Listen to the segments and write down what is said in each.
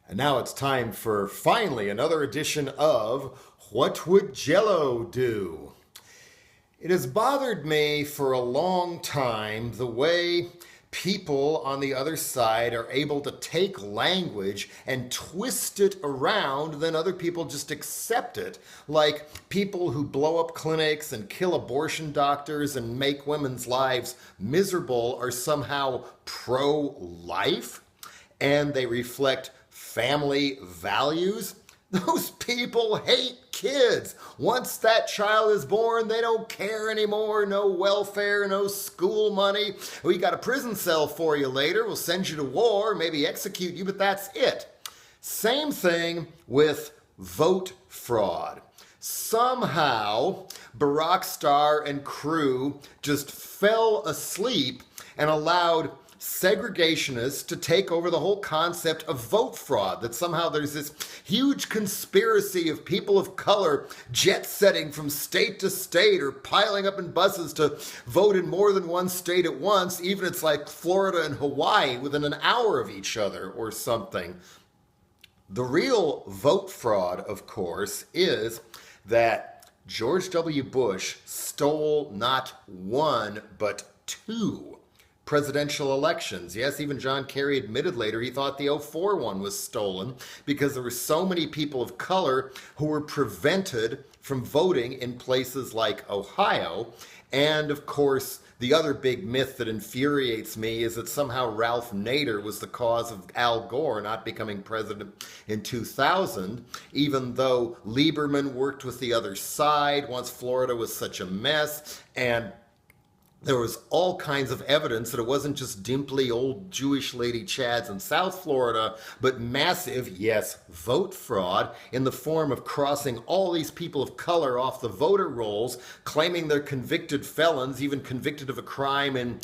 And now it's time for finally another edition of What Would Jello Do? It has bothered me for a long time the way people on the other side are able to take language and twist it around, then other people just accept it. Like people who blow up clinics and kill abortion doctors and make women's lives miserable are somehow pro-life and they reflect family values. Those people hate kids. Once that child is born, they don't care anymore. No welfare, no school money. We got a prison cell for you later. We'll send you to war, maybe execute you, but that's it. Same thing with vote fraud. Somehow, Barack Starr and crew just fell asleep and allowed segregationists to take over the whole concept of vote fraud, that somehow there's this huge conspiracy of people of color jet setting from state to state or piling up in buses to vote in more than one state at once, even it's like Florida and Hawaii within an hour of each other or something. The real vote fraud, of course, is that George W. Bush stole not one but two presidential elections. Yes, even John Kerry admitted later he thought the '04 one was stolen because there were so many people of color who were prevented from voting in places like Ohio. And of course, the other big myth that infuriates me is that somehow Ralph Nader was the cause of Al Gore not becoming president in 2000, even though Lieberman worked with the other side once Florida was such a mess, and there was all kinds of evidence that it wasn't just dimply old Jewish lady chads in South Florida, but massive, yes, vote fraud in the form of crossing all these people of color off the voter rolls, claiming they're convicted felons, even convicted of a crime in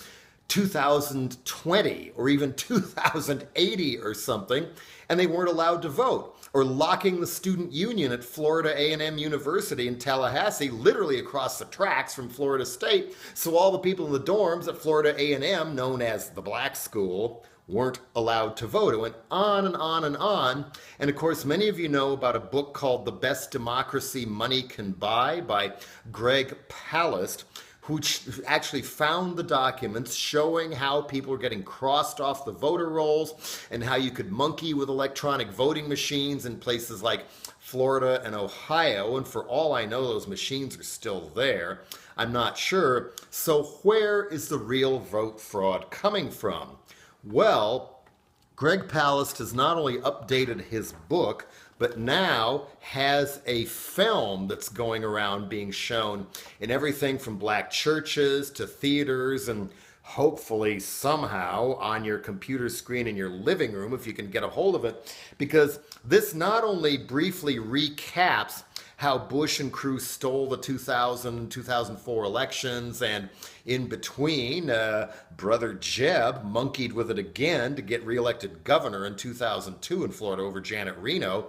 2020 or even 2080 or something, and they weren't allowed to vote. Or locking the student union at Florida A&M University in Tallahassee, literally across the tracks from Florida State, so all the people in the dorms at Florida A&M, known as the black school, weren't allowed to vote. It went on and on and on. And of course, many of you know about a book called The Best Democracy Money Can Buy by GREG PALAST, who actually found the documents showing how people were getting crossed off the voter rolls and how you could monkey with electronic voting machines in places like Florida and Ohio. And for all I know, those machines are still there. I'm not sure. So where is the real vote fraud coming from? Well, GREG Palast has not only updated his book, but now has a film that's going around being shown in everything from black churches to theaters and hopefully somehow on your computer screen in your living room if you can get a hold of it, because this not only briefly recaps how Bush and crew stole the 2004 elections, and in between, Brother Jeb monkeyed with it again to get reelected governor in 2002 in Florida over Janet Reno.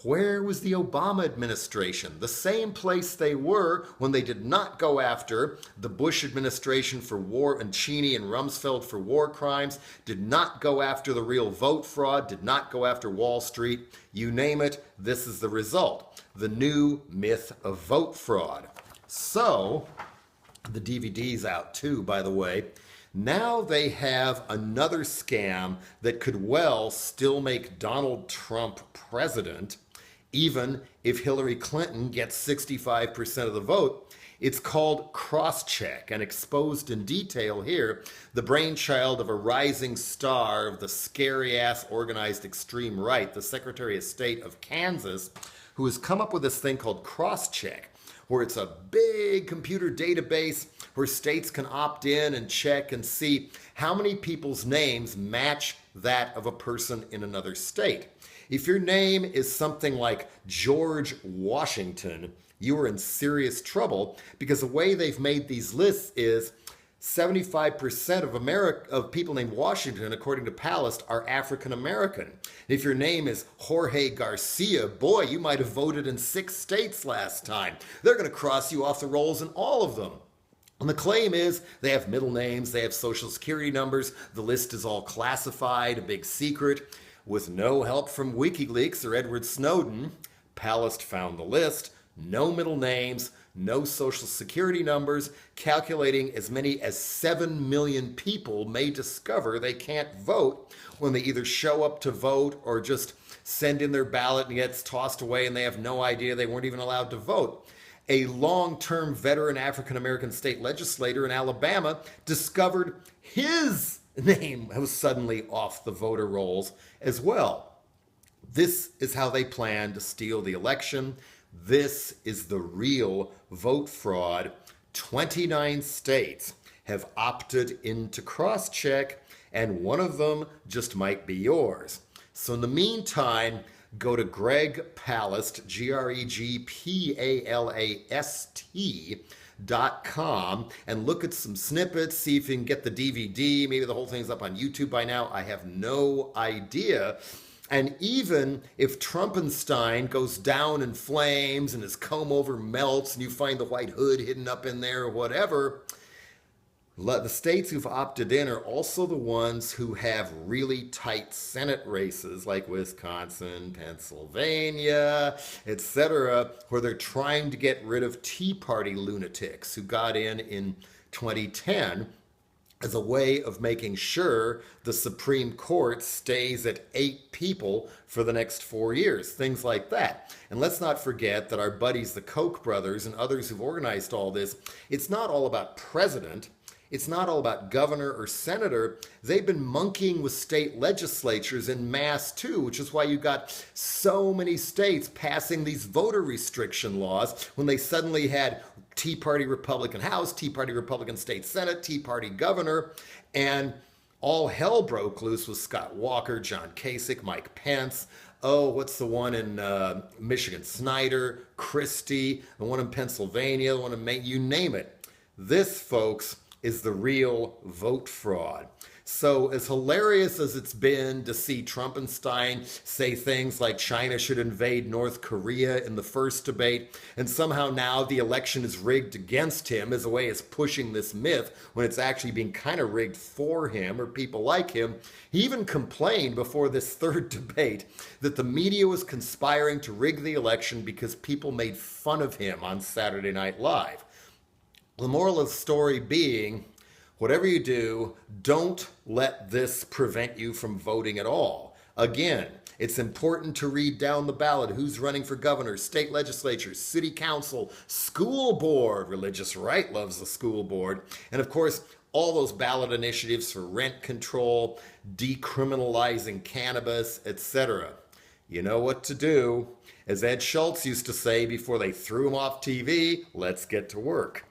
Where was the Obama administration? The same place they were when they did not go after the Bush administration for war, and Cheney and Rumsfeld for war crimes, did not go after the real vote fraud, did not go after Wall Street. You name it, this is the result. The new myth of vote fraud. So, the DVD's out too, by the way. Now they have another scam that could well still make Donald Trump president, even if Hillary Clinton gets 65% of the vote. It's called Crosscheck, and exposed in detail here, the brainchild of a rising star of the scary-ass organized extreme right, the Secretary of State of Kansas, who has come up with this thing called Crosscheck, where it's a big computer database where states can opt in and check and see how many people's names match that of a person in another state. If your name is something like George Washington, you are in serious trouble, because the way they've made these lists is 75% of people named Washington, according to Palast, are African American. If your name is Jorge Garcia, boy, you might have voted in 6 states last time. They're going to cross you off the rolls in all of them. And the claim is they have middle names, they have social security numbers, the list is all classified, a big secret. with no help from WikiLeaks or Edward Snowden. Palast found the list, no middle names, no social security numbers, calculating as many as 7 million people may discover they can't vote when they either show up to vote or just send in their ballot and it gets tossed away and they have no idea they weren't even allowed to vote. A long-term veteran African-American state legislator in Alabama discovered his name was suddenly off the voter rolls as well. This is how they plan to steal the election. This is the real vote fraud. 29 states have opted into cross-check, and one of them just might be yours. So in the meantime, go to GREG PALAST, GREGPALAST.com, and look at some snippets, see if you can get the DVD. Maybe the whole thing's up on YouTube by now. I have no idea. And even if Trumpenstein goes down in flames and his comb over melts and you find the white hood hidden up in there or whatever, the states who've opted in are also the ones who have really tight Senate races like Wisconsin, Pennsylvania, etc., where they're trying to get rid of Tea Party lunatics who got in 2010 as a way of making sure the Supreme Court stays at 8 people for the next 4 years, things like that. And let's not forget that our buddies, the Koch brothers and others who've organized all this, it's not all about president. It's not all about governor or senator. They've been monkeying with state legislatures en masse too, which is why you got so many states passing these voter restriction laws when they suddenly had Tea Party Republican House, Tea Party Republican State Senate, Tea Party governor, and all hell broke loose with Scott Walker, John Kasich, Mike Pence. Oh, what's the one in Michigan? Snyder, Christie, the one in Pennsylvania, the one in Maine, you name it. This, folks, is the real vote fraud. So as hilarious as it's been to see Trumpenstein say things like China should invade North Korea in the first debate, and somehow now the election is rigged against him as a way of pushing this myth when it's actually being kind of rigged for him or people like him, he even complained before this third debate that the media was conspiring to rig the election because people made fun of him on Saturday Night Live. The moral of the story being, whatever you do, don't let this prevent you from voting at all. Again, it's important to read down the ballot who's running for governor, state legislature, city council, school board. Religious right loves the school board. And of course, all those ballot initiatives for rent control, decriminalizing cannabis, etc. You know what to do. As Ed Schultz used to say before they threw him off TV, let's get to work.